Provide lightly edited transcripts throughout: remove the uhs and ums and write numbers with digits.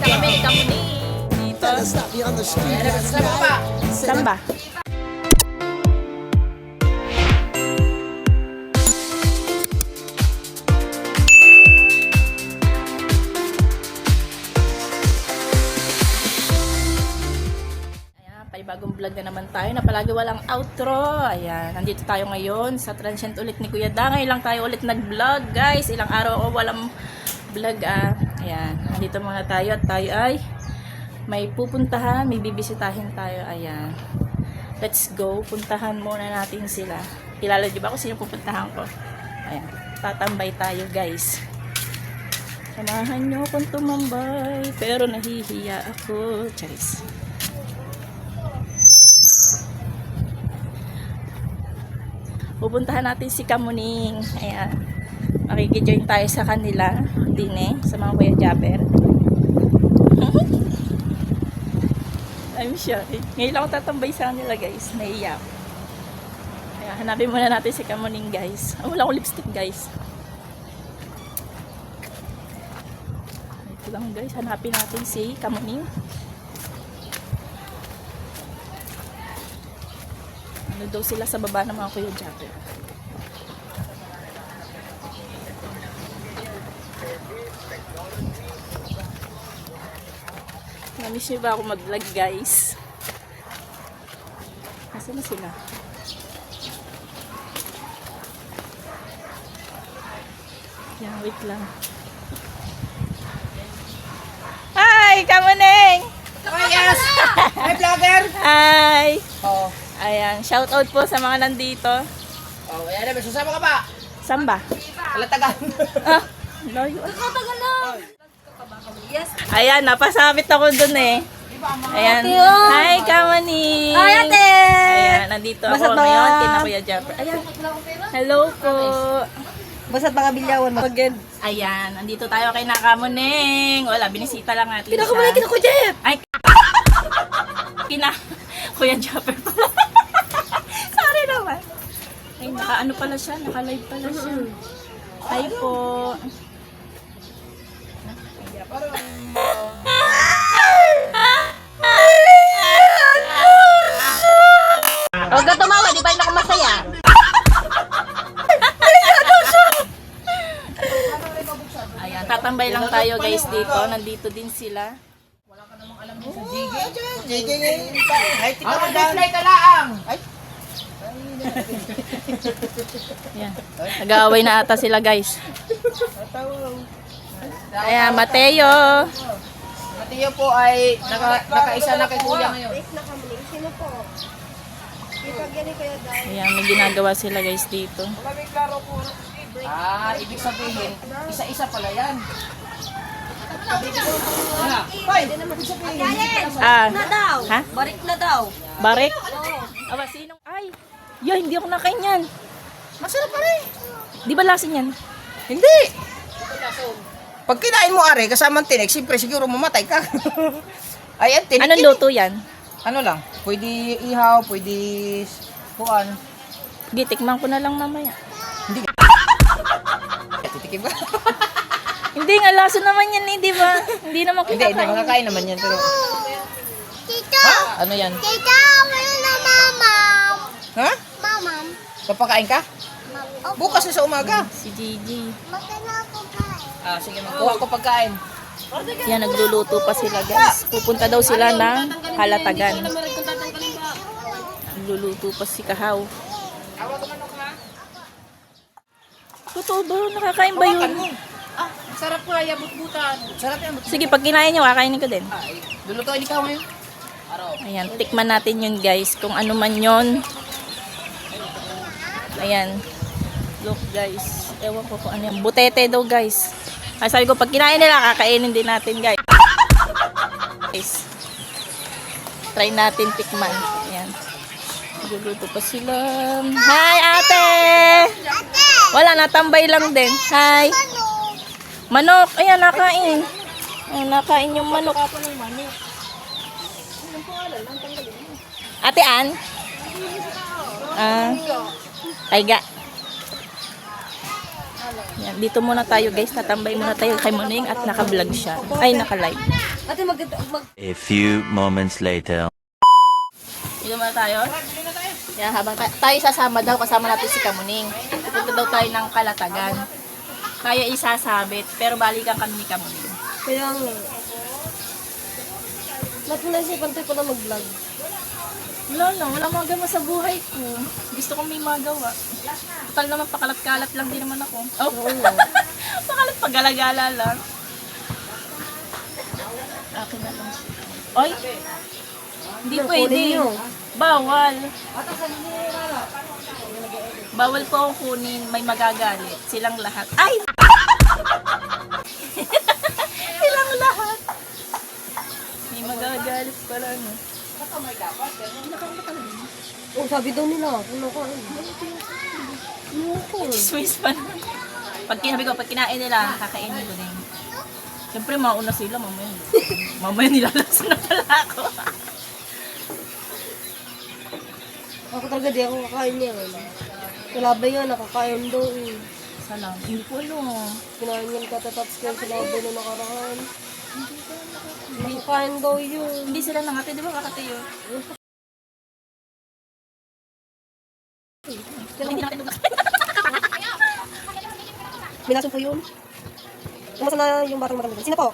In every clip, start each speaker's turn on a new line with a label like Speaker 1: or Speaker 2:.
Speaker 1: na kami ni Kamuni. Dito. Saan ba? Bagong vlog na naman tayo na palagi walang outro. Ayan, nandito tayo ngayon sa transient ulit ni Kuya Da. Ngayon lang tayo ulit nag-vlog, guys. Ilang araw o walang vlog Ayan, nandito muna tayo at tayo ay may pupuntahan, may bibisitahin tayo. Ayan, let's go. Puntahan muna natin sila. Kilala niyo ba kung sino pupuntahan ko? Ayan, tatambay tayo, guys. Samahan niyo akong tumambay, pero nahihiya ako. Charis. Pupuntahan natin si Kamuning. Ayan. Makikijoin tayo sa kanila. Din sa mga Kuya Japper. I'm sure. Ngayon lang ako tatambay sa kanila, guys. Naiiyak. Ayan, hanapin muna natin si Kamuning, guys. Wala akong lipstick, guys. Ito lang, guys. Hanapin natin si Kamuning. Ano daw sila sa baba ng mga Kuya Japper. Namiss niyo ba ako mag-vlog, guys? Nasaan na sila? Yan, wait lang. Hi! Kamuning!
Speaker 2: Oh yes! Hi vlogger!
Speaker 1: Hi!
Speaker 2: Oo.
Speaker 1: Ayan, shout out po sa mga nandito.
Speaker 2: Oh, ayan na, susama ka ba?
Speaker 1: Saan ba?
Speaker 2: Alatagan.
Speaker 1: Ah, layo.
Speaker 2: Nakatagal na. Yes.
Speaker 1: Ayan, napasabit ako dun eh. Ayan. Hi, Kamani.
Speaker 3: Hi, ate.
Speaker 1: Ayan, nandito ako
Speaker 3: Basta ba?
Speaker 1: ngayon. Kina Kuya Japper. Ayan. Hello po.
Speaker 3: Basta baka bilyawan mo.
Speaker 1: Ayan, nandito tayo kay Nakamuning. Wala, binisita lang natin siya.
Speaker 3: Kinakamali, kinakujet.
Speaker 1: Ay, kina Kuya Japper pala. Sorry naman. Ay, naka-ano pala siya, naka-live pala siya. Hi po.
Speaker 3: Huwag ka tumawa, di ba yun ako masaya?
Speaker 1: Ayan, tatambay lang tayo, guys, dito. Nandito din sila.
Speaker 2: Jiggy. Ay, tika ka dyan. Ay, ka laang. Ay.
Speaker 1: Ayan. Nag-aaway na ata sila, guys. Ayan, Mateo.
Speaker 2: Matiyo po ay nakaisa na kay kuya ngayon.
Speaker 3: Sino po? Ipagyan kayo dahil.
Speaker 1: Ayan, may ginagawa sila, guys, dito.
Speaker 2: Ah, ibig sabihin, isa-isa pala yan. Hoy, ibig sabihin.
Speaker 3: Na daw.
Speaker 1: Ha?
Speaker 3: Barik na daw.
Speaker 1: Barek?
Speaker 3: Oo.
Speaker 1: Aba, sinong? Ay, yo, hindi ako nakain yan.
Speaker 2: Masarap pa rin.
Speaker 1: Di ba lasin yan?
Speaker 2: Hindi. Pag kinain mo are, kasamang tinik, siyempre siguro mamatay ka. Ayan, tinik.
Speaker 1: Anong luto yan?
Speaker 2: Ano lang, pwede ihaw, pwede kuan.
Speaker 1: Gitikman ko na lang mamaya.
Speaker 2: Hindi. Titikim ka.
Speaker 1: Hindi nga, laso naman yan eh, di ba? Hindi naman
Speaker 2: Hindi,
Speaker 1: kinakain.
Speaker 2: makakain naman yan. Pero,
Speaker 4: Tito!
Speaker 2: ha? Ano yan?
Speaker 4: Tito! Mayroon na mamam!
Speaker 2: Ha?
Speaker 4: Mamam!
Speaker 2: Papakain ka? Bukas na sa umaga.
Speaker 1: Si Gigi.
Speaker 4: Magkana ako kain.
Speaker 2: Ah, sige, magkuha ko pagkain.
Speaker 1: Yan, nagluluto pa sila, guys. Pupunta daw sila ng Halatagan. Nagluluto pa si Kahaw. Totoo ba? Nakakain ba yun?
Speaker 2: Ah, sarap ko ay butbutan. Sarap yan.
Speaker 1: Sige, pag kinain nyo, kakainin ko din.
Speaker 2: Lulutuin ikaw ngayon.
Speaker 1: Ayan, tikman natin yun, guys. Kung ano man yun. Ayan. Look, guys. Ewan ko kung ano yan. Butete daw, guys. Ay, sabi ko, pag kinain nila, kakainin din natin, guys. Try natin tikman. Ayan. Nagluluto pa sila. Hi, ate! Wala, natambay lang din. Hi! Manok! Ayan, nakain. Ayan, nakain yung manok. Ate Ann? Taiga. Yan, dito muna tayo guys, tatambay muna tayo kay Muning at naka-vlog siya. Ay, naka-live.
Speaker 3: Ate,
Speaker 5: A few moments later.
Speaker 1: Dito muna tayo. Yan, habang tayo sasama daw, kasama natin si Kamuning. Pupunta daw tayo ng Kalatagan. Tayo isasabit, pero balikan kami ni Kamuning.
Speaker 3: Kaya nga. Ba't mo naisipan tayo pala mag-vlog?
Speaker 1: Wala lang, wala magawa sa buhay ko. Gusto kong may magawa. Total naman, pakalat-kalat lang din naman ako. Oh, pakalat pagalagala lang. Akin na lang. Oy! Hindi pwede. Bawal. Bawal po akong kunin. May magagalit. Silang lahat. Ay! Silang lahat. May magagalit pala, no?
Speaker 3: Oh, sabi daw nila. Ano ko?
Speaker 1: Swiss pa naman. Pag kinain nila, kakainin ko din. Siyempre, mauna sila, mamaya. Mamaya nilalasan na pala ako.
Speaker 3: Ako talaga di ako kakain niya. Kalabay nga, nakakain daw eh.
Speaker 1: Salam. Hindi ko alam.
Speaker 3: Kinain niya katatapos ko yung kalabay na nakaraan. Nakakain daw yun.
Speaker 1: Hindi sila nangate, di ba kakate yun? Hindi natin
Speaker 3: Minasun po yun. Kumasa na yung batang maganda. Sino po?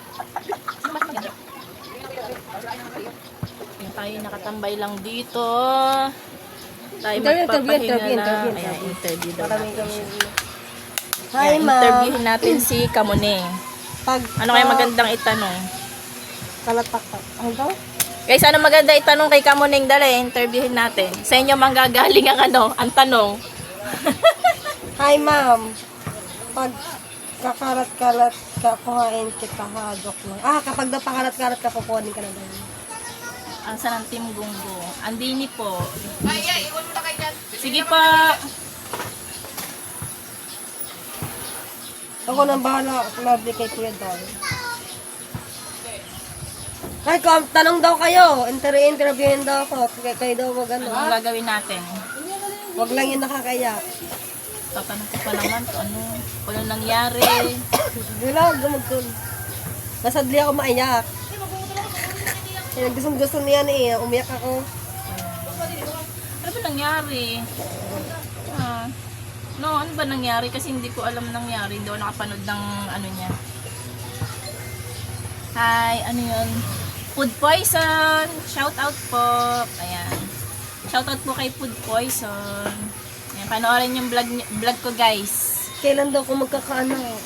Speaker 1: Ayan, tayo nakatambay lang dito. Tayo
Speaker 3: Interview,
Speaker 1: magpapahinga
Speaker 3: interview,
Speaker 1: lang.
Speaker 3: interview.
Speaker 1: Ayan, interview daw
Speaker 3: Marami
Speaker 1: natin
Speaker 3: kami.
Speaker 1: siya.
Speaker 3: Hi,
Speaker 1: Ayan,
Speaker 3: ma'am.
Speaker 1: interviewin natin si Kamuning.
Speaker 3: Pag,
Speaker 1: Ano kaya magandang itanong?
Speaker 3: Kalatak-tak. Ano daw?
Speaker 1: Guys, ano maganda itanong kay Kamuning? Dali, interviewin natin. Sa inyo manggagaling ang tanong.
Speaker 3: Hi, ma'am. Pag kakalat-kalat ka, kuhain kita, hadok lang. Kapag daw pakalat-kalat ka, kukuhanin ka na daw.
Speaker 1: Ang sa ng Team Gunggo. Andini po. Sige po.
Speaker 3: Ako nang bahala. Lovely kay Kuya daw. Ay, tanong daw kayo. Interviewin daw ako. Kayo daw wag ano.
Speaker 1: Anong gagawin natin?
Speaker 3: Wag lang yung nakakaya.
Speaker 1: Tatanong ko pa naman kung ano nangyari.
Speaker 3: Wala, gumagkul. Nasadli ako maiyak. Gusto niya eh. Umiyak ako.
Speaker 1: Ano ba nangyari? No, ano ba nangyari? Kasi hindi ko alam nangyari. Hindi ako nakapanood ng ano niya. Hi, ano yun? Food Poison! Shout out po! Ayan. Shout out po kay Food Poison. Ayan, panoorin yung vlog ko guys.
Speaker 3: Kailan daw ako magkakaanak?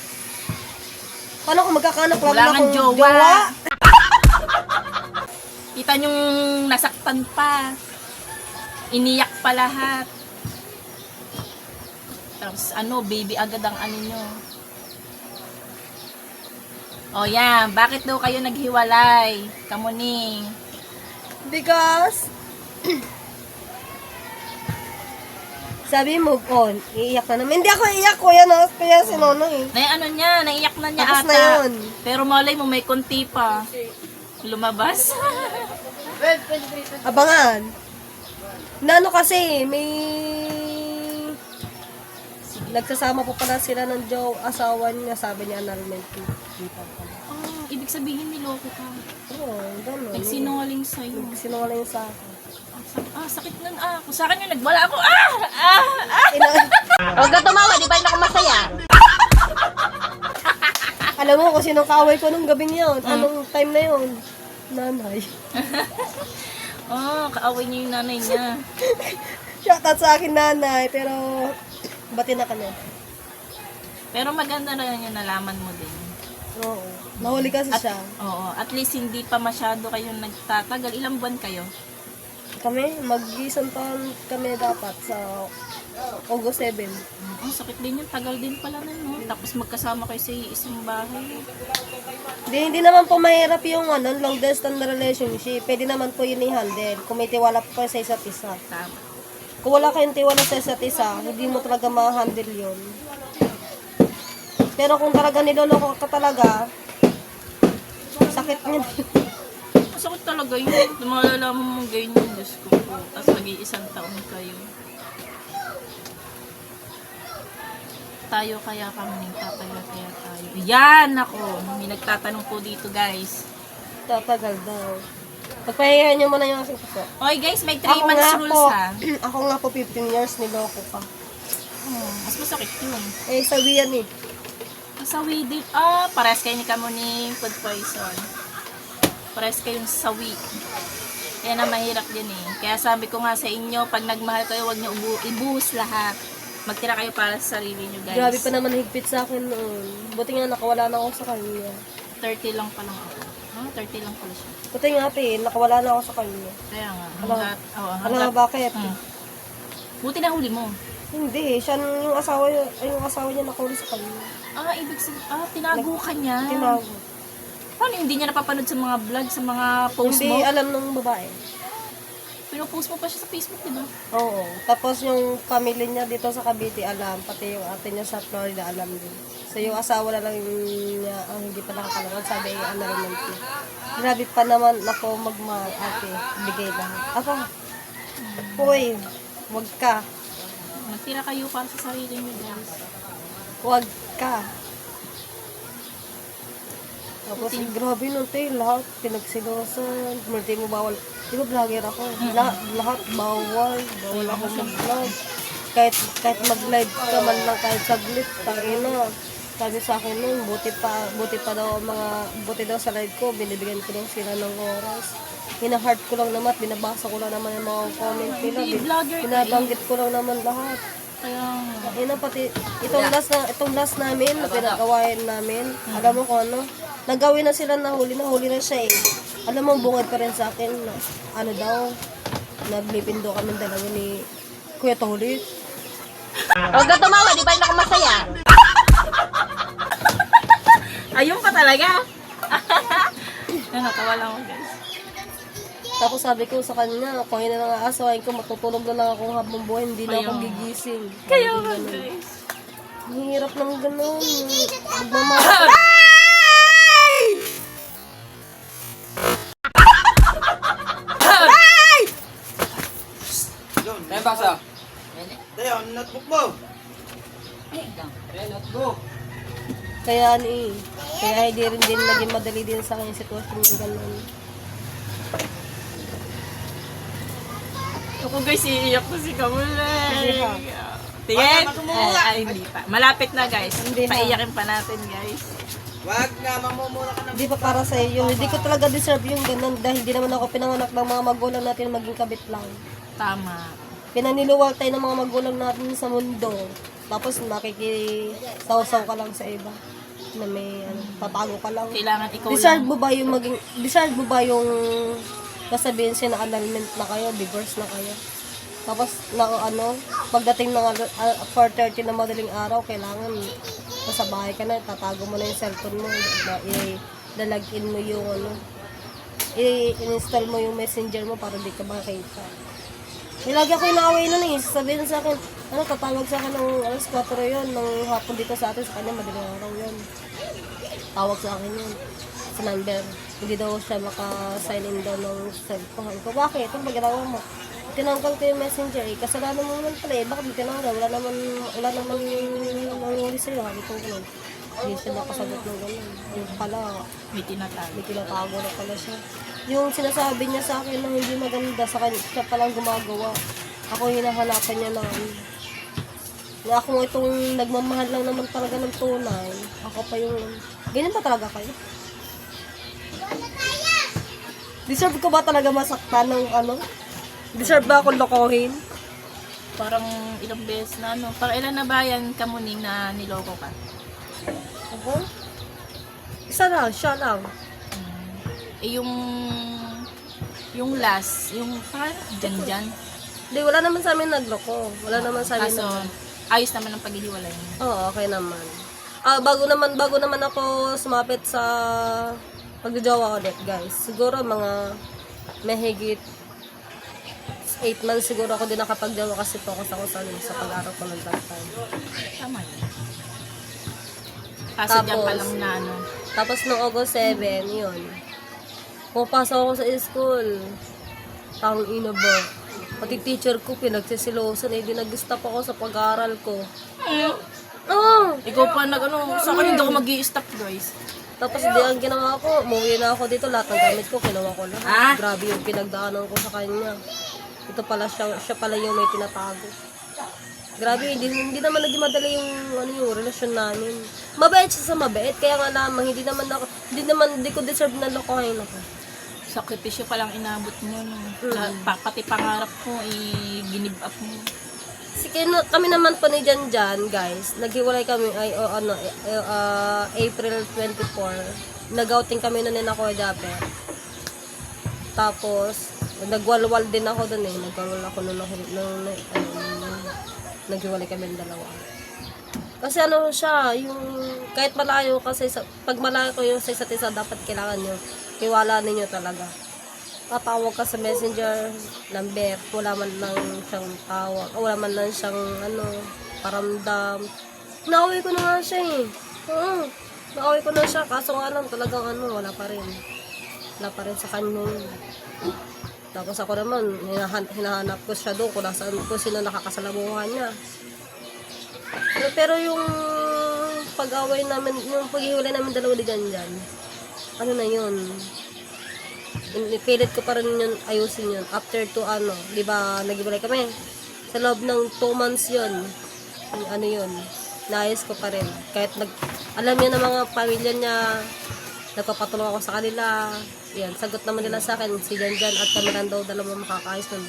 Speaker 3: Paano ako magkakaanak?
Speaker 1: Wala kang jowa. Kita nyong nasaktan pa. Iniyak pa lahat. Tapos baby agad ang ano nyo. O yan, bakit daw kayo naghiwalay? Kamuning.
Speaker 3: Because sabi move on, iiyak na naman. Hindi ako iiyak, kuya si Nono eh.
Speaker 1: Naiyak na niya
Speaker 3: Tapos
Speaker 1: ata.
Speaker 3: na yun.
Speaker 1: Pero malay mo, may konti pa. Lumabas.
Speaker 3: Abangan. Nano kasi, may nagsasama po pala sila ng asawa niya, sabi niya annulment.
Speaker 1: Ibig sabihin niloko ka.
Speaker 3: Oo, gano'n.
Speaker 1: Nagsinungaling sa'yo.
Speaker 3: Sinungaling sa akin.
Speaker 1: Sakit nun ako. Sa akin yung nagwala ako.
Speaker 3: Huwag ka tumawa, di ba yun ako masaya? Alam mo kung sinong kaaway ko nung gabing yun. Anong time na yun? Nanay.
Speaker 1: Kaaway niya yung nanay niya.
Speaker 3: Shoutout sa akin nanay, pero bati na kami.
Speaker 1: Pero maganda na yun yung nalaman mo din.
Speaker 3: Oo. Nahuli kasi siya.
Speaker 1: Oo, at least hindi pa masyado kayong nagtatagal. Ilang buwan kayo?
Speaker 3: Kami, mag-isang taon kami dapat sa August 7.
Speaker 1: Sakit din yun. Tagal din pala na, no? Tapos magkasama kayo sa isang bahay.
Speaker 3: Hindi naman po mahirap yung long distance na relationship. Pwede naman po yun i-handle. Kung may tiwala po kayo sa isa't isa.
Speaker 1: Tama.
Speaker 3: Kung wala kayong tiwala sa isa't isa, hindi mo talaga ma-handle yun. Pero kung talaga niloloko ka talaga, sakit niya.
Speaker 1: Masakit talaga yun. Malalaman mo ganyan, Diyos ko po. Tapos nag-iisang taon kayo. tayo kaya kami? Tatagal kaya tayo? Yan ako! May nagtatanong po dito guys.
Speaker 3: Tatagal daw. Pagpahingahan nyo muna yung aking puso.
Speaker 1: Okay guys, may 3 months rules ha.
Speaker 3: Ako nga po 15 years, niloko pa.
Speaker 1: Mas masakit yun.
Speaker 3: Eh, sabi yan eh.
Speaker 1: Sawi din. Pares kayo ni kamo ni food poison. Pares kayong sawi. Yan ang mahirap din eh. Kaya sabi ko nga sa inyo, pag nagmahal kayo, huwag niyo ibuhos lahat. Magtira kayo para sa sarili niyo guys.
Speaker 3: Grabe pa naman higpit sa akin noon. Buti nga nakawala na ako sa kanya.
Speaker 1: 30 lang pa lang ako. 30 lang pala siya.
Speaker 3: Buti nga ate, nakawala na ako sa kanya.
Speaker 1: Kaya nga.
Speaker 3: Alam nga bakit?
Speaker 1: Buti na huli mo.
Speaker 3: Hindi, siya yung asawa niya nakahuli sa kanya.
Speaker 1: Ibig sabihin, tinago ka niya.
Speaker 3: Tinago.
Speaker 1: Paano hindi niya napapanood sa mga vlog, sa mga post mo?
Speaker 3: Hindi alam ng babae.
Speaker 1: Pinupost mo pa siya sa Facebook, diba?
Speaker 3: Oo. Tapos yung family niya dito sa Cavite alam, pati yung ate niya sa Florida alam din. So yung asawa na lang niya ang hindi pa nakakalaman, sabi yung ano rin niya. Grabe pa naman ako magmahal ate, bigay lahat. Ako, hoy, wag ka.
Speaker 1: Magtira kayo para sa sarili niyo, guys.
Speaker 3: Wag ka. Tapos, grabe nun tayo, lahat pinagsilosan, hindi mo bawal. Di ba vlogger ako? Lahat bawal ako mag-vlog. Kahit mag-live ka man lang kahit saglit, tangina. Sabi sa akin nun, buti pa daw buti daw sa live ko, binibigyan ko daw sila ng oras. Hina-heart ko lang naman, binabasa ko lang naman yung mga comment nila.
Speaker 1: Hindi, vlogger ka
Speaker 3: Binabanggit ko lang naman lahat.
Speaker 1: Kaya,
Speaker 3: Pati itong last namin, na pinagawain namin, alam mo kung ano, nagawin na sila nahuli na siya eh. Alam mo, bungad pa rin sa akin, na, ano daw, naglipin daw kami dalawa ni Kuya Tolit.
Speaker 1: huwag ka tumawa, di ba yung nakamasaya? Ayun pa talaga. Natawa lang ako, guys.
Speaker 3: Tapos sabi ko sa kanya, kung yun na nga asawain ko, matutulog na lang ako habang buhay, hindi na ako gigising.
Speaker 1: Kaya nga, guys.
Speaker 3: Ang hirap ng ganun. Magmamahal.
Speaker 2: Tayo basa. Tayo, notebook mo. Notebook.
Speaker 3: Kaya hindi rin din naging madali din sa akin yung sitwasyon ng ganun.
Speaker 1: Ako guys, iiyak na si Kamulay. Tingin? Ay, hindi pa. Malapit na guys.
Speaker 3: Hindi na.
Speaker 1: Paiyakin pa natin guys.
Speaker 2: Wag na, mamumura ka na.
Speaker 3: Hindi pa para sa iyo. Hindi ko talaga deserve yung ganun dahil hindi naman ako pinanganak ng mga magulang natin maging kabit lang.
Speaker 1: Tama.
Speaker 3: Pinaniniwal tayo ng mga magulang natin sa mundo. Tapos makikisaw-saw ka lang sa iba. Na may tatago ka lang.
Speaker 1: Kailangan ikaw
Speaker 3: Deserve
Speaker 1: lang.
Speaker 3: mo ba yung kasabihin siya na annulment na kayo, divorce na kayo. Tapos pagdating ng 4:30 na madaling araw, kailangan nasa bahay ka na, tatago mo na yung cellphone mo, dalagin mo yung i-install mo yung messenger mo para di ka makita. Lagi ako inaaway nun eh. Sabihin sa akin, tatawag sa akin ng alas 4 yun, ng hapon dito sa atin, sa kanya madaling araw yun. Tawag sa akin yun. Sa number. Hindi daw siya maka-sign in daw ng cellphone. Ko, bakit? Ano ba ginawa mo? Tinanggal ko yung messenger eh. Kasalanan mo naman pala eh. Bakit mo tinanggal? Wala naman nangyari sa'yo. Sabi ko gano'n. Hindi siya nakasagot ng gano'n. Yung pala,
Speaker 1: May tinatago.
Speaker 3: may tinatago na pala siya. Yung sinasabi niya sa akin na hindi maganda sa kanya, siya palang gumagawa. Ako yung hinahanapan niya na na ako itong nagmamahal lang naman talaga ng tunay. Ako pa yung, ganyan ba talaga kayo? Deserve ko ba talaga masaktan ng Deserve ba akong lokohin?
Speaker 1: Parang ilang beses na parang ilan na ba yan kamuning na niloko ka?
Speaker 3: Ako? Isa lang, siya lang.
Speaker 1: Yung last, yung parang dyan.
Speaker 3: Hindi, wala naman sa amin nagloko. Wala naman sa amin
Speaker 1: Kaso, ayos naman ang paghihiwalay mo.
Speaker 3: Oo, okay naman. Bago naman ako sumapit sa pagjojowa ulit, guys. Siguro mga mahigit 8 months siguro ako din nakapagjowa kasi focus ako sa pag-aaral ko ng that time.
Speaker 1: Tama yun. Kaso dyan pa lang na
Speaker 3: Tapos noong August 7, yun. Pumapasok ako sa school. Tang ina ba? Pati teacher ko pinagsisilosan, di nag-stop ako sa pag-aaral ko. Oo!
Speaker 1: Ikaw pa nag-ano, sa akin hindi ako mag-i-stop guys.
Speaker 3: Tapos di ang ginawa ko, umuwi na ako dito, lahat ng gamit ko, kinuha ko lahat.
Speaker 1: Ah?
Speaker 3: Grabe yung pinagdaanan ko sa kanya. Ito pala siya pala yung may tinatago. Grabe, hindi naman naging madali yung relasyon namin. Mabait siya sa mabait, kaya nga lamang, hindi ko deserve na lokohin ako.
Speaker 1: Sakripisyo palang inabot mo. No? Pati pangarap mo, i-give up mo.
Speaker 3: Kami naman po ni Janjan, guys. Naghiwalay kami April 24. Nag-outing kami na nila Kuya Japper. Tapos nagwalwal din ako doon eh. Nagwalwal ako nung naghiwalay kami ng dalawa. Kasi ano siya, yung kahit malayo kasi pag malayo ko yung sa isa't isa, dapat kailangan nyo tiwala ninyo talaga. Tatawag ka sa messenger number, wala man lang siyang tawag, wala man lang siyang paramdam. Nauwi ko na nga siya eh. Nauwi ko na siya, kaso nga lang talagang wala pa rin. Wala pa rin sa kanya yun. Tapos ako naman, hinahanap ko siya doon kung sino nakakasalamuhan niya. Pero yung pag-away namin, yung pag-iwalay namin dalawa ni Janjan, ano na yun? Pilit ko pa rin yun, ayusin yun. After di ba, nag-iwalay kami. Sa loob ng 2 months yun, naayos ko pa rin. Kahit alam niya ng mga pamilya niya, nagpapatulong ako sa kanila. Yan, sagot naman nila sa akin, si Janjan at kami lang daw dalawa makakaayos nun.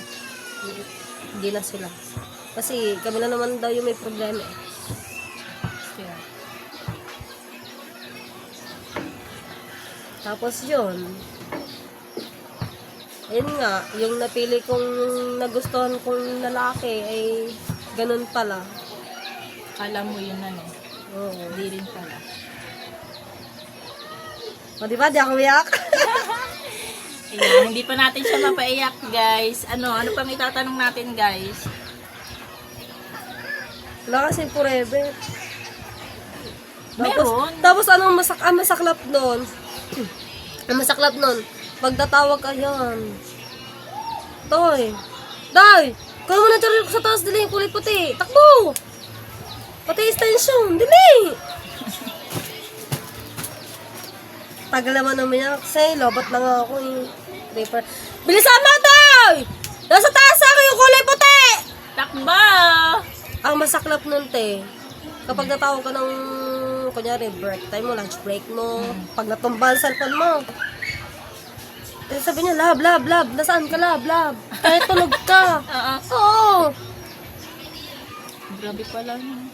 Speaker 3: Hindi na sila. Kasi kami na naman daw yung may problema eh.
Speaker 1: Kaya,
Speaker 3: Tapos yun, ayun nga, yung napili kong nagustuhan kong lalaki ay ganun pala.
Speaker 1: kala mo yun
Speaker 3: Oo.
Speaker 1: Hindi rin pala.
Speaker 3: O diba, di ako iyak?
Speaker 1: Ayan, hindi pa natin siya mapaiyak guys. Ano pang itatanong natin guys?
Speaker 3: Wala kasi forever.
Speaker 1: Meron.
Speaker 3: Tapos anong masaklap nun? Ang masaklap nun, pagtatawag ka yan. Toy! Day! Kaya mo na charil ko sa taas, dili yung kulay puti. Takbo! Pati extension, dili! Tagal naman naman yan kasi lobat na nga ako eh. Paper. Bilisan mo, Toy! Nasa taas ako yung kulay puti!
Speaker 1: Takba!
Speaker 3: Ang masaklap nun, te, kapag natawag ka ng, kunyari, break time mo, lunch break mo, pag natumba ang cellphone mo, eh, sabi niya, lab, nasaan ka, lab? Kahit tulog ka. Oo.
Speaker 1: Grabe pala yun.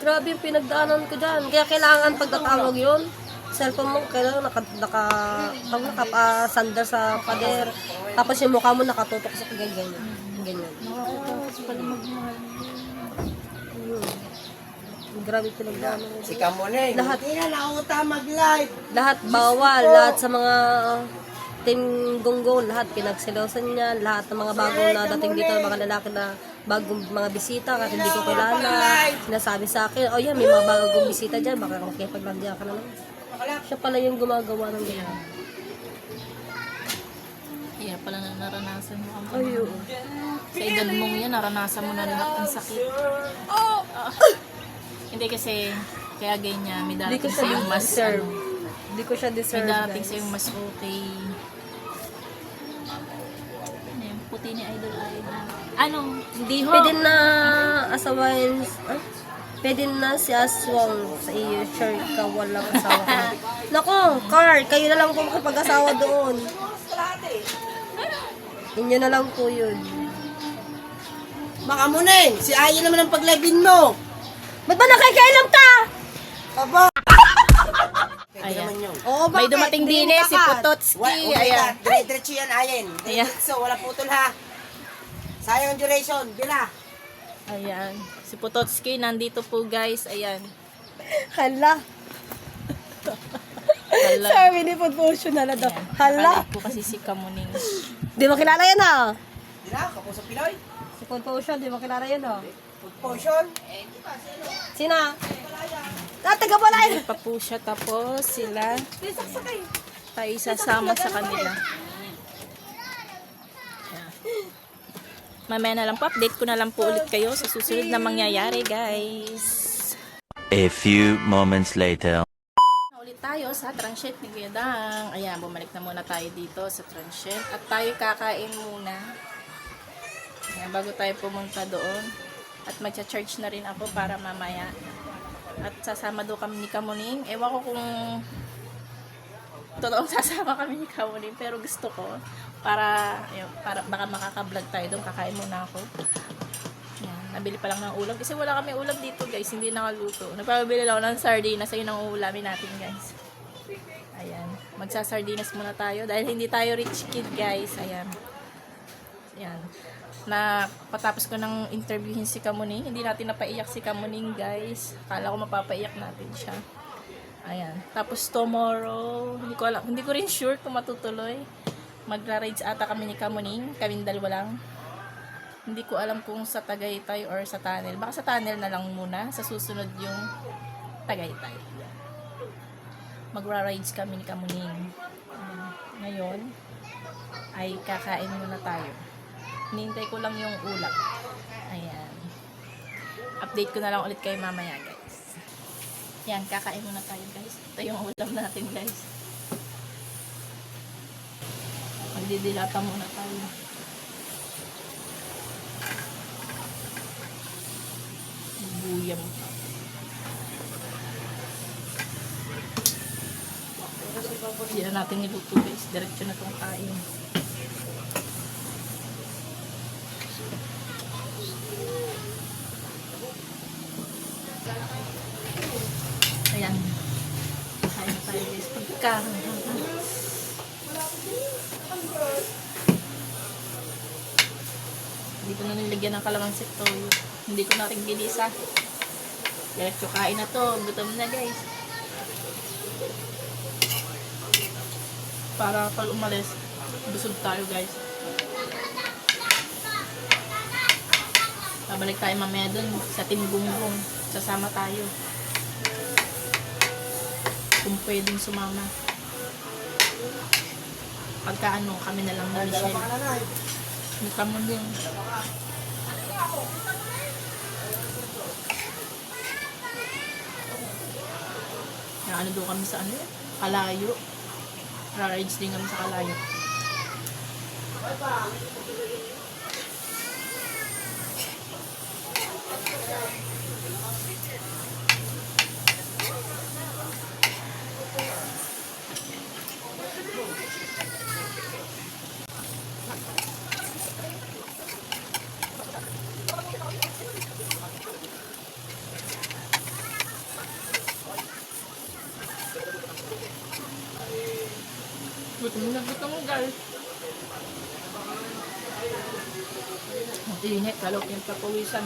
Speaker 3: Grabe yung pinagdaanan ko dyan. Kaya kailangan pag natawag yun, cellphone mo, kailangan nakasandal sa pader. Tapos yung mukha mo nakatutok sa ganyan.
Speaker 1: Nakakatakot pala magmahal.
Speaker 3: Grabe pinagdaanan ko.
Speaker 2: Si Kamoneng.
Speaker 3: Lahat.
Speaker 2: Hindi na nauta mag-live.
Speaker 3: Lahat bawal, lahat sa mga team gonggong, lahat pinagsilosan niya, lahat ng mga bagong nadating dito, mga lalaki na bagong mga bisita, kahit hindi ko kilala, sinasabi sa akin, oh yan, may mga bagong bisita dyan, baka makipaglandian ka na lang. Siya pala yung gumagawa ng ganyan.
Speaker 1: Kaya pala na naranasan mo ang
Speaker 3: Ayun.
Speaker 1: sa edad mong yan, naranasan mo na lahat ng sakit. Hindi kasi, kaya ganyan, may
Speaker 3: Hindi ko
Speaker 1: darating
Speaker 3: siya
Speaker 1: sa'yo mas,
Speaker 3: deserve. Hindi ko siya
Speaker 1: may
Speaker 3: deserve,
Speaker 1: darating
Speaker 3: guys.
Speaker 1: sa'yo mas okay. Ano yung puti ni Idol Idol? Ano? Hindi ho.
Speaker 3: Pwede na asawain, pwede na si Aswang sa iyo, sure ka, walang asawa ka. Nako, Carl, kayo na lang po makipag-asawa doon. Inyo na lang po yun.
Speaker 2: Makamuneng, si Aya naman ang pag-live mo.
Speaker 3: Ba't ba nakikailam ka?
Speaker 2: Aba. Pwede
Speaker 1: Ayan.
Speaker 2: naman yun.
Speaker 3: Oo,
Speaker 1: May dumating din eh, si Pototski. Ayan.
Speaker 2: Dire-diretso yan, Ayen.
Speaker 1: Ayan.
Speaker 2: So, wala putol ha. Sayang ang duration, bila.
Speaker 1: Ayan. Si Pototski, nandito po guys. Ayan.
Speaker 3: Hala.
Speaker 1: Hala.
Speaker 3: Sabi ni Food Potion na daw. Hala.
Speaker 1: Kalit po kasi si Kamuning.
Speaker 3: Di mo kilala yan ha?
Speaker 2: Bila, kapusap Pinoy.
Speaker 3: Si Food Potion, di mo kilala yan ha?
Speaker 2: Food potion.
Speaker 3: Sina? Taga pala yun.
Speaker 1: Pa po siya, tapos sila tayo isasama sa kanila. mamaya na lang po, update ko na lang po ulit kayo sa susunod na mangyayari, guys.
Speaker 5: A few moments later.
Speaker 1: Ulit tayo sa transient ni Kuya Dang. Ayan, bumalik na muna tayo dito sa transient. At tayo kakain muna. Ayan, bago tayo pumunta doon. At magcha-charge na rin ako para mamaya. At sasama doon kami ni Kamuning. Ewan ko kung totoong sasama kami ni Kamuning. Pero gusto ko. Para baka makaka-vlog tayo doon. Kakain muna ako. Ayan, nabili pa lang ng ulam. Kasi wala kami ulam dito, guys. Hindi nakaluto. Nagpapabili lang ako ng sardinas. Ayun ang uulamin natin, guys. Ayan. Magsasardinas muna tayo. Dahil hindi tayo rich kid, guys. Ayan. Ayan. Na patapos ko ng interviewin si Kamuning. Hindi natin napaiyak si Kamuning, guys. Akala ko mapapaiyak natin siya. Ayan. Tapos tomorrow, hindi ko alam. Hindi ko rin sure kung matutuloy. Magra-rides ata kami ni Kamuning. Kaming dalawa lang. Hindi ko alam kung sa Tagaytay or sa tunnel. Baka sa tunnel na lang muna. Sa susunod yung Tagaytay. Magra-rides kami ni Kamuning. Ngayon, ay kakain muna tayo. Hinihintay ko lang yung ulap. Ayan. Update ko na lang ulit kayo mamaya, guys. Ayan, kakain muna tayo, guys. Ito yung ulam natin, guys. Magdidilata muna tayo. Buyam. Hindi na natin niluto, guys. Diretso na itong kain. Ayan. Kain na tayo, guys. Hindi ko na nilagyan ng kalamansi toyo. Hindi ko na rin ginisa. Diretso kain na to. Gutom na, guys. Para pag umalis, busog tayo, guys. Babalik tayo mamaya dun sa Timgunggong. Sasama tayo. Kung pwedeng sumama. Pagka ano, kami na lang na Michelle. Mukha mo din. Ano doon kami sa ano? Kalayo. Rides din kami sa Kalayo. Gutom na gutom, guys. Ang init, lalo yung papawisan.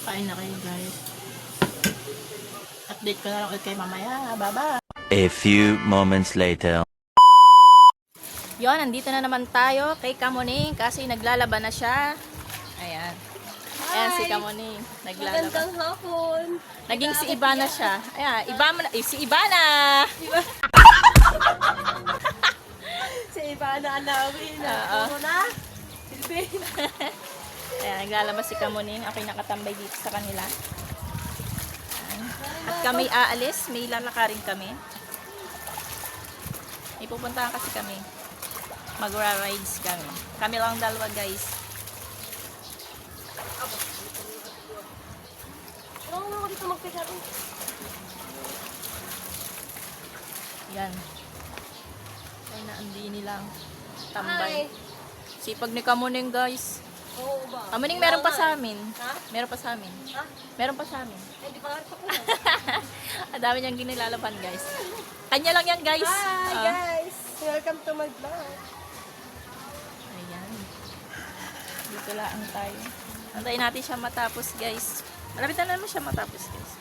Speaker 1: Kain na kayo, guys. Update ko na lang ulit kayo mamaya. Bye-bye!
Speaker 5: A few moments later.
Speaker 1: Yon, nandito na naman tayo kay Kamuning kasi naglalaban na siya. Ayan. Ayan si Kamuning. Naglalaban.
Speaker 3: Magandang hapon.
Speaker 1: Naging si Ibana siya. Ayan, si Ibana!
Speaker 3: Si Ivana Alawin.
Speaker 1: Oo.
Speaker 3: Ano na? Silvin.
Speaker 1: Ayan, naglalabas si Kamuning. Ako'y nakatambay dito sa kanila. Ayan. At kami aalis. May lalakarin kami. May pupuntahan kasi kami. Magra-rides kami. Kami lang dalawa, guys.
Speaker 3: Ano ako dito magpigaro?
Speaker 1: Yan. Ay, naandini lang. Tambay. Sipag ni Kamuning, guys.
Speaker 3: Oo ba?
Speaker 1: Kamuning, meron pa sa amin.
Speaker 3: Ha?
Speaker 1: Meron pa sa amin.
Speaker 3: Ha?
Speaker 1: Meron pa sa amin.
Speaker 3: Eh, di ba ako na?
Speaker 1: Ang dami niyang ginilalaban, guys. Kanya lang yan, guys.
Speaker 3: Hi,
Speaker 1: Ah,
Speaker 3: guys! Welcome to my vlog.
Speaker 1: Ayan. Dito lang tayo. Antayin natin siya matapos, guys. Malapit na naman siya matapos, guys.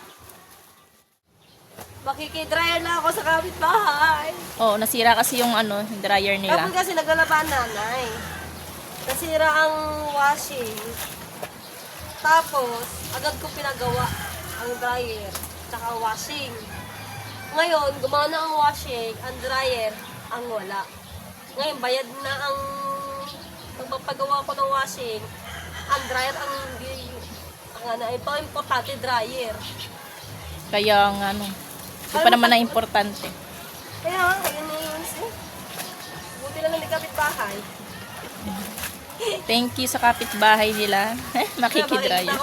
Speaker 3: Makikidryer na ako sa kapitbahay.
Speaker 1: Oo, nasira kasi yung ano, yung dryer nila.
Speaker 3: Kapag kasi naglalaba nanay. Nasira ang washing. Tapos, agad ko pinagawa ang dryer, tsaka washing. Ngayon, gumana ang washing, ang dryer, ang wala. Ngayon, bayad na ang magpapagawa ko ng washing, ang dryer ang hindi, ito importante, dryer.
Speaker 1: Kaya nga, ano, hindi pa naman na importante.
Speaker 3: Kaya, ayun na yun. Buti na lang may kapitbahay.
Speaker 1: Thank you sa kapitbahay nila. Makikidryer siya.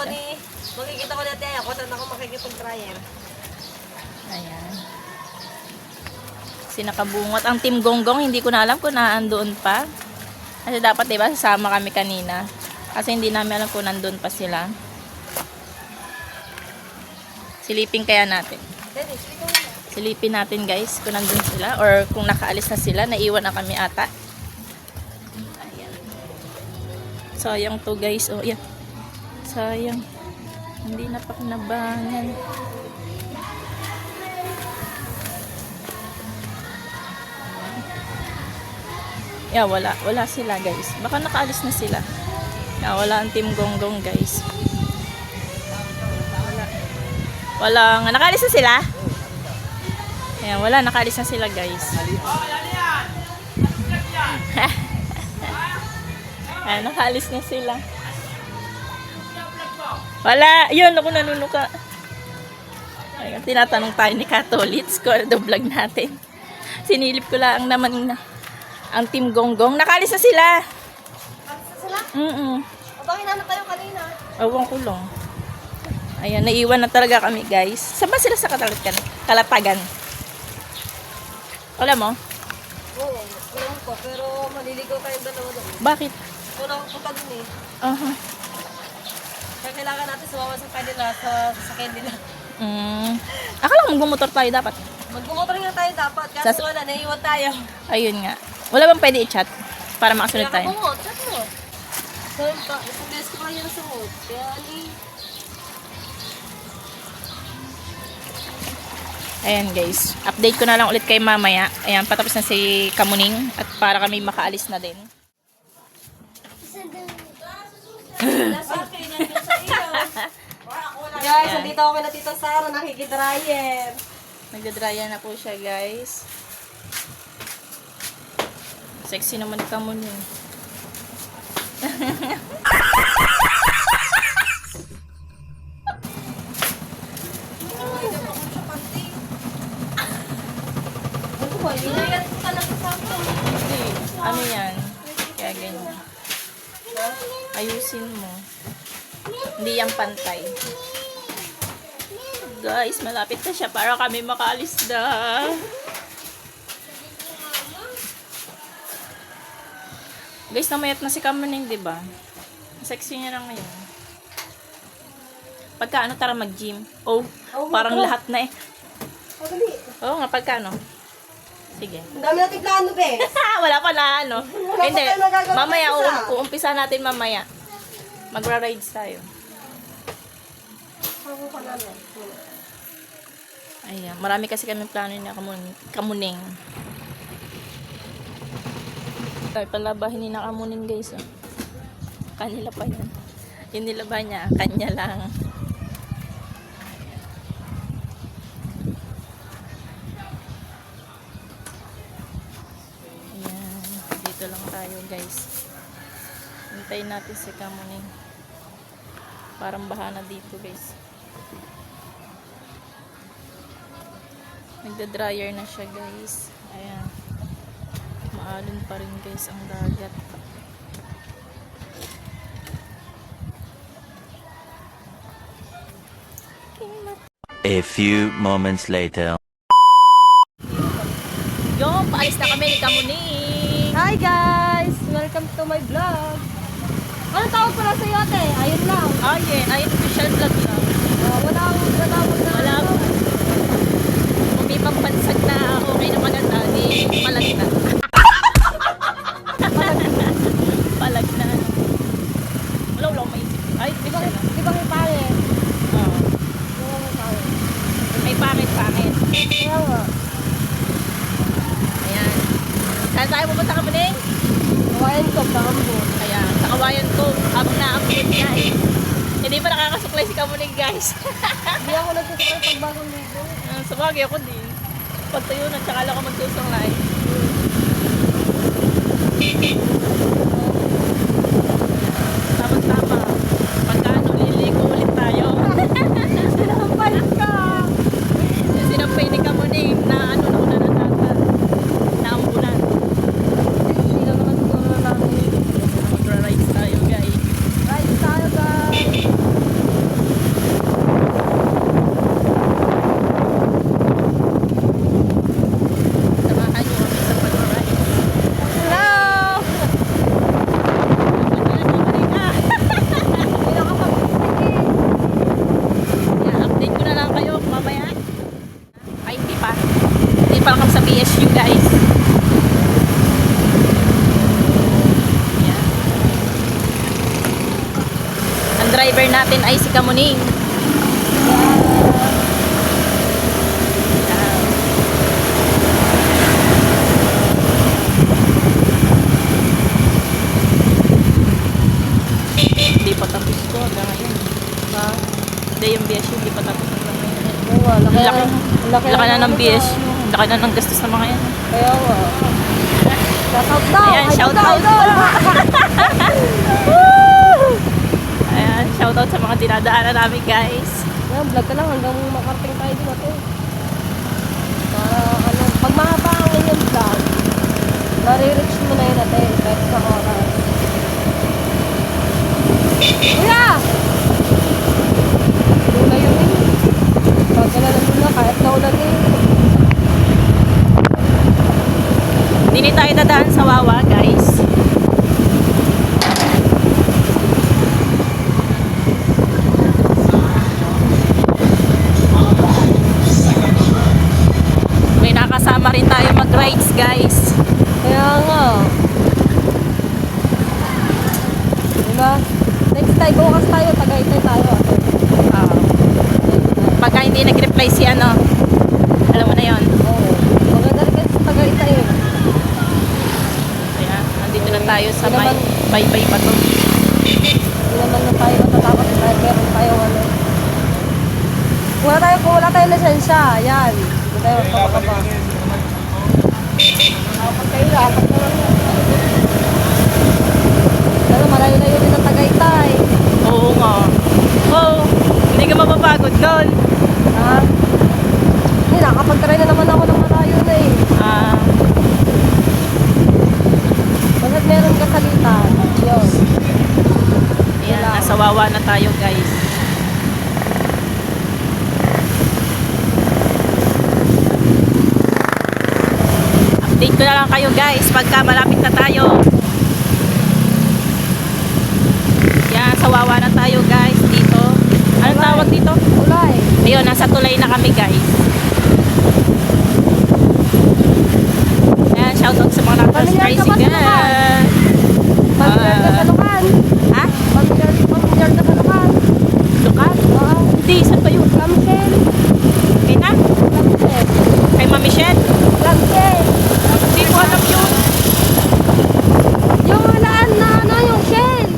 Speaker 3: Makikita ko natin ako, saan ako makikipag-dryer.
Speaker 1: Ayan. Sinakabungot. Ang Team Gonggong, hindi ko na alam kung naandoon pa. Kasi dapat, diba, sasama kami kanina. Kasi hindi namin alam kung nandun pa sila. Silipin kaya natin. Silipin natin, guys, kung nandun sila. Or kung nakaalis na sila, naiwan na kami ata. Ayan. Sayang to, guys. Oh, yeah. Sayang. Hindi na pa kinabangan. Yeah, wala. Wala sila, guys. Baka nakaalis na sila. Yeah, wala ang Team Gonggong, guys. Wala nga. Nakaalis na sila? Ayan, wala. Nakaalis na sila, guys. Ayan, nakaalis na sila. Wala. Yun, ako nanunuka. Ayan, tinatanong tayo ni Katolits kung ano vlog natin. Sinilip ko lang naman na ang Team Gonggong. Nakaalis na sila.
Speaker 3: Nakaalis na sila? O bakit hinanap tayo kanina?
Speaker 1: Awang ko lang. Ayan, naiwan na talaga kami, guys. Saan ba sila sa Kalatagan? Alam mo?
Speaker 3: Oo, alam ko. Pero maliligaw tayong dalawa doon.
Speaker 1: Bakit?
Speaker 3: Wala akong punta dun eh.
Speaker 1: Aha.
Speaker 3: Kaya kailangan natin sumama sa kanila, sa sasakyan nila.
Speaker 1: Akala mo gumotor tayo dapat.
Speaker 3: Mag-motor nga tayo dapat. Kaso wala, naiwan tayo.
Speaker 1: Ayun nga. Wala bang pwede i-chat para makasunod tayo?
Speaker 3: Kaya ka chat mo. Isang beses ko lang yung sumot. Kaya
Speaker 1: Ayan, guys. Update ko na lang ulit kay mamaya. Ayan, patapos na si Kamuning at para kami makaalis na din.
Speaker 3: guys, nandito ako na Tita Sara, nakikidryer.
Speaker 1: Nagdadrya na po siya, guys. Sexy naman ni Kamuning. Hindi. Ano yan? Kaya ganyan. Ayusin mo. Hindi yan pantay. Guys, malapit na siya para kami makaalis na. Guys, namayat na si Kamuning, di ba? Sexy niya na ngayon. Pagka ano, tara mag-gym. Oh, parang lahat na eh. Oo nga, pagka ano. Sige.
Speaker 3: Ang dami natin plano, be.
Speaker 1: Wala pa na ano. Hindi.
Speaker 3: tayo nagagawa
Speaker 1: Mamaya,
Speaker 3: ng isa.
Speaker 1: uumpisa natin mamaya. Magra-rides tayo. Ayan. Marami kasi kami plano na Kamuning. Tayo palabahin ni na Kamuning, guys. Oh. Kanila pa yan. Yung nilaba niya, kanya lang. Ayan. Dito lang tayo, guys. Hintayin natin si Kamuning. Parang bahana dito, guys. Nagda-dryer na siya, guys. Ayan. Maalon pa rin, guys, ang dagat.
Speaker 5: A few moments later.
Speaker 1: Yung, paalis na kami ni Kamuning.
Speaker 3: Hi guys! Welcome to my vlog. Anong tawag pala sa iyo, ate? Ayun lang.
Speaker 1: Ayun, official vlog lang.
Speaker 3: Wala akong natawag na.
Speaker 1: Wala po. Kung may pampansag na okay na maganda, di palag na. Palag na. Wala maisip. Ay,
Speaker 3: Di ba may pangit?
Speaker 1: Oo.
Speaker 3: Di ba may pangit?
Speaker 1: May pangit-pangit.
Speaker 3: Kaya nga.
Speaker 1: Ayan. Saan tayo pupunta, Kamuning?
Speaker 3: Kawain ko, pangambot.
Speaker 1: Ayan, sa Kawayan ko. Habang na-upload niya eh. Hindi pa guys.
Speaker 3: Hindi ako nagsusuklay pag bagong ligo.
Speaker 1: Sabagay ako din. Pagtayo na, tsaka lang ako magsusunglay. Tama-tama. Pagkano, liligo ulit tayo.
Speaker 3: Sinampay ka!
Speaker 1: Sinampay ni Kamuning na ano na una na dapat. Naambulan.
Speaker 3: Hindi lang naman siguro na namin.
Speaker 1: Magra-rides tayo guys.
Speaker 3: Right tayo guys!
Speaker 1: Samahan nyo kami sa pag-rides.
Speaker 3: Hello!
Speaker 1: Yeah, update ko na lang kayo mamaya. Ay, hindi pa. Hindi pa lang kami sa BSU guys. Yeah. Ang driver natin ay si Kamuning. Yeah. Hindi pa tapos ko hanggang ngayon. Hindi yung BSU, hindi pa tapos hanggang ngayon.
Speaker 3: Oo nga, laki,
Speaker 1: Laki na ng BSU. Laki na ng gastos ng mga yan.
Speaker 3: Kaya nga. Shoutout daw!
Speaker 1: Ayan, shoutout.
Speaker 3: Idol!
Speaker 1: Ayan, shoutout sa mga dinadaanan namin guys.
Speaker 3: Ayan, vlog ka lang hanggang makarating tayo din ate. Para ano, pag mahaba ang inyong vlog, nare-reach mo na yun ate, kahit sa oras. Kuya! Doon yun eh. Pagkalalan mo na kahit naulan eh.
Speaker 1: Hindi tayo dadaan sa Wawa guys. May nakasama rin tayo mag-rides guys.
Speaker 3: Kaya nga. Diba? Next time, bukas tayo, Tagaytay tayo ate.
Speaker 1: Pagka hindi nag-reply si ano, alam mo na yon.
Speaker 3: Oo. Maganda rin kasi sa Tagaytay eh.
Speaker 1: Ayan, nandito na tayo sa
Speaker 3: Hindi
Speaker 1: may
Speaker 3: naman-
Speaker 1: baybay pa to.
Speaker 3: Hindi naman na tayo matatapos dahil meron tayo ano. Kung wala tayo lisensya, yan. Hindi tayo magpapakaba. Kapag kayo dapat na lang yan. Pero malayo-layo din ang Tagaytay.
Speaker 1: Oo nga. Oh, hindi ka mapapagod doon.
Speaker 3: Ha? Hindi, nakapag-try na naman ako ng malayo na eh. Bakit meron ka salitan? Yun.
Speaker 1: Ayan, nasa Wawa na tayo guys. Update ko na lang kayo guys pagka malapit na tayo. Yan, sa Wawa na tayo guys dito. Anong tawag dito?
Speaker 3: Ulay.
Speaker 1: Ayun, nasa tulay na kami guys. Ayan, shoutout sa mga
Speaker 3: Familiar ka ba sa
Speaker 1: tricycle.
Speaker 3: Familiar ka sa Lukan?
Speaker 1: Ha?
Speaker 3: Familiar ka sa Lukan?
Speaker 1: Lukan?
Speaker 3: Oo.
Speaker 1: Hindi, saan ba yun?
Speaker 3: Ramsel.
Speaker 1: Kay na?
Speaker 3: Ramsel.
Speaker 1: Kay Mami Michelle?
Speaker 3: Ramsel.
Speaker 1: Hindi ko alam yun.
Speaker 3: Yung laan na ano, yung shell.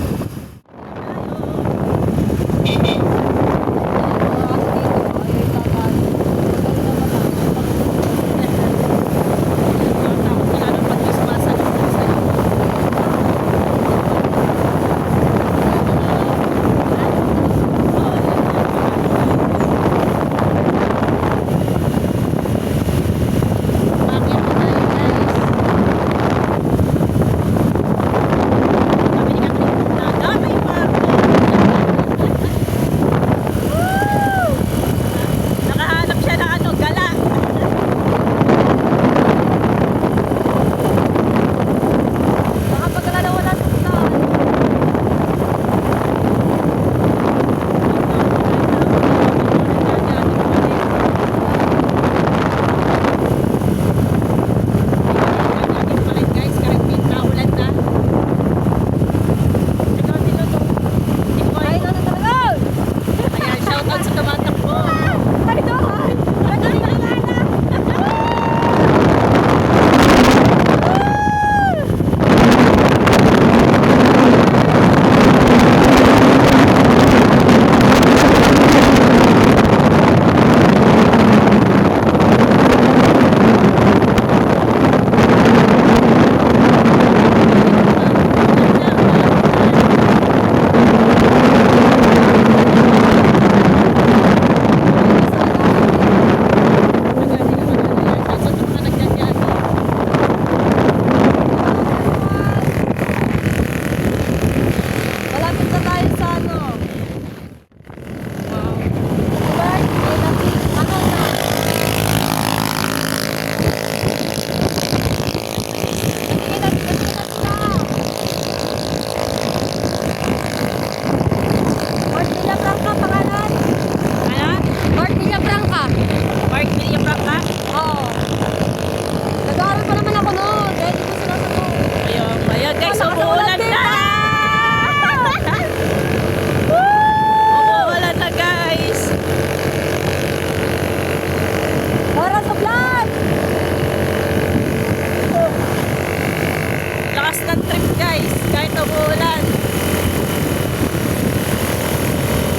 Speaker 1: umuulan.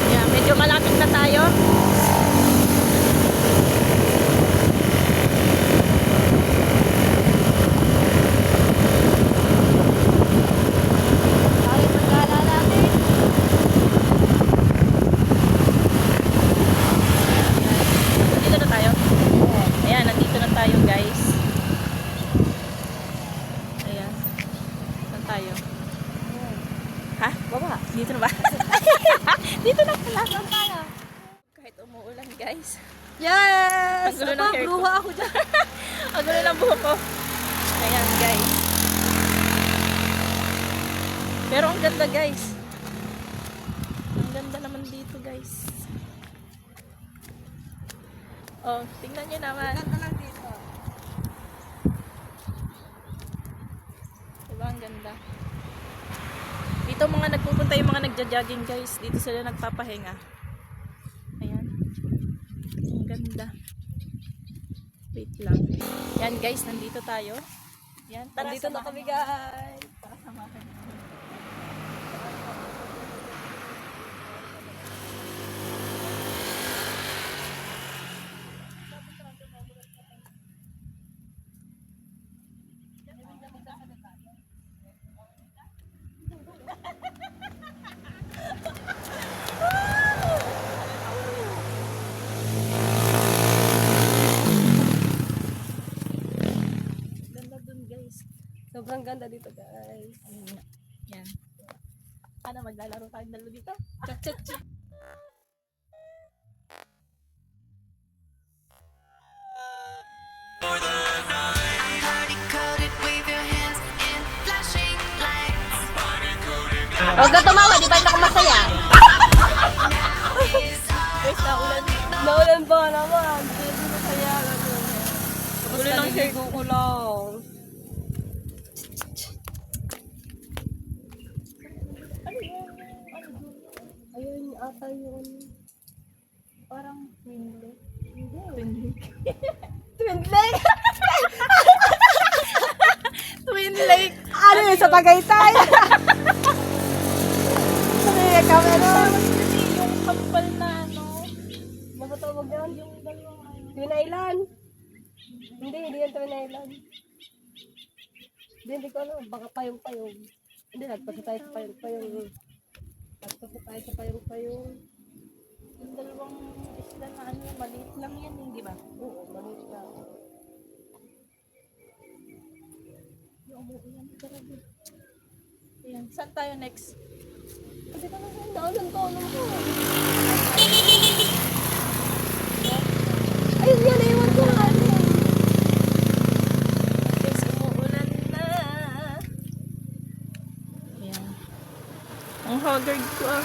Speaker 1: Yan, medyo malapit na tayo. Tayo pagkala natin. Nandito na tayo. Ayan, nandito na tayo guys. Ayan. Saan tayo? Ha? Baba. Dito na ba? Dito na pala. Saan tayo? Kahit umuulan guys.
Speaker 3: Yes!
Speaker 1: Ang gulo ng hair ko.
Speaker 3: Luha ako dyan.
Speaker 1: Ang gulo ng buhok ko. Ayan guys. Pero ang ganda guys. Ang ganda naman dito guys. Oh, tingnan nyo naman.
Speaker 3: Ganda lang dito.
Speaker 1: Diba ang ganda? Dito mga nagpupunta yung mga nagja-jogging guys. Dito sila nagpapahinga. Ayan. Ang ganda. Wait lang. Yan guys, nandito tayo. Yan, tara
Speaker 3: Nandito na
Speaker 1: samahan
Speaker 3: kami
Speaker 1: mo.
Speaker 3: guys.
Speaker 1: Tara samahan mo. Ganda dun guys.
Speaker 3: Sobrang ganda dito guys.
Speaker 1: Yan. Ano, maglalaro tayong dalawa dito?
Speaker 3: Chak chak chak.
Speaker 1: Huwag ka tumawa, di ba ako masaya? Guys, naulan.
Speaker 3: Naulan ba naman? Hindi na kaya.
Speaker 1: Gulo ng shirt.
Speaker 3: ko lang. Ayun ata yun.
Speaker 1: Parang twin lake. Twin lake.
Speaker 3: Twin Lake!
Speaker 1: Twin lake.
Speaker 3: Ano yun? Sa Tagaytay? Sabi niya, Cameron.
Speaker 1: Kasi yung kapal na ano.
Speaker 3: Ano tawag yan?
Speaker 1: Yung dalawang ano.
Speaker 3: Twin Island? Hindi yan Twin Island. Hindi ko alam. Baka payong-payong. Hindi, nagpasa tayo sa payong-payong. Nagpasa tayo sa payong-payong.
Speaker 1: Yung dalawang isla na ano, maliit lang yan, hindi ba?
Speaker 3: Oo, maliit na.
Speaker 1: Yung umuulan talaga. Ayan, saan tayo next?
Speaker 3: Kasi ka na sa'yo, naulan ko. Ayun yan, naiwan ko nga.
Speaker 1: Guys, umuulan na. Ayan. Ang haggard ko ah.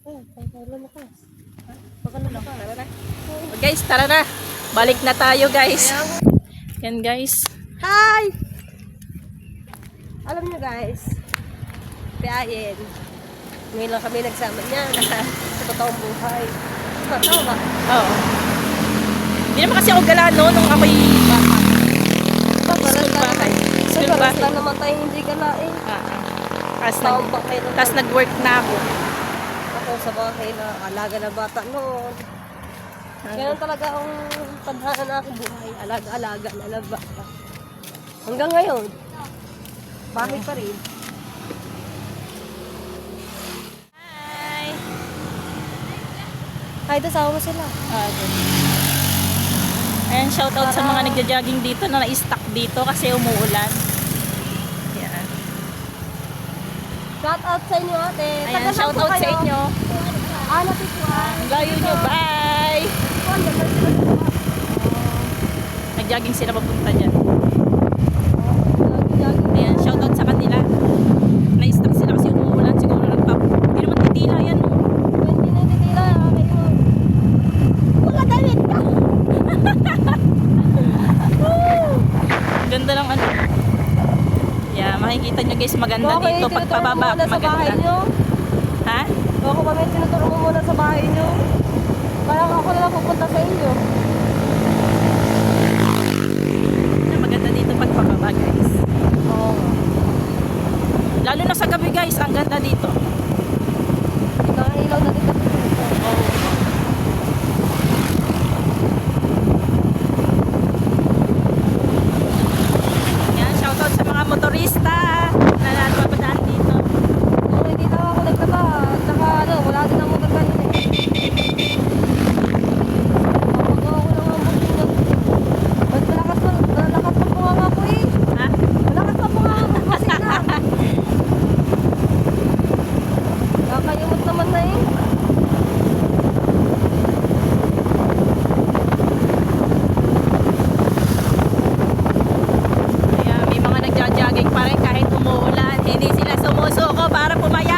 Speaker 3: Oh, baka lumakas. Baka lumakas.
Speaker 1: Tara na. Oh, guys, tara na. Balik na tayo guys. Yan guys.
Speaker 3: Hi! Alam niyo guys, piyahin. Ngayon lang kami nagsama niya sa totoong buhay. Totoo ba?
Speaker 1: Oo. Hindi naman kasi ako galano nung ako'y bata. School bahay. School
Speaker 3: Paras
Speaker 1: bahay.
Speaker 3: lang naman tayo hindi galain.
Speaker 1: Tapos nag-work na ako.
Speaker 3: Ako sa bahay na alaga na bata noon. Ganun talaga ang tadhana na aking buhay. Alaga-alaga na lang bata. Hanggang ngayon, bahay pa rin.
Speaker 1: Hi!
Speaker 3: Kahit asawa mo sila.
Speaker 1: Ayan, shoutout sa mga nagja-jogging dito na na-stuck dito kasi umuulan. Yan.
Speaker 3: Shout out sa inyo ate.
Speaker 1: Ayan,
Speaker 3: Taga saan po
Speaker 1: shoutout sa
Speaker 3: kayo?
Speaker 1: inyo.
Speaker 3: Natituan.
Speaker 1: Ang layo nyo, bye! Nag-jogging sila papunta dyan. Ayan, shoutout sa kanila. Na-stuck sila kasi umuulan. Siguro nagpap... Hindi naman titila yan.
Speaker 3: Hindi na titila. Wala damit ka.
Speaker 1: Ganda lang ano. Yeah, makikita nyo guys, maganda dito. Pag pababa,
Speaker 3: Sa bahay
Speaker 1: maganda.
Speaker 3: nyo.
Speaker 1: Ha?
Speaker 3: Ako kami tinuturo mo muna sa bahay nyo. Parang ako na lang pupunta sa inyo.
Speaker 1: Maganda dito pag puso ko para pumaya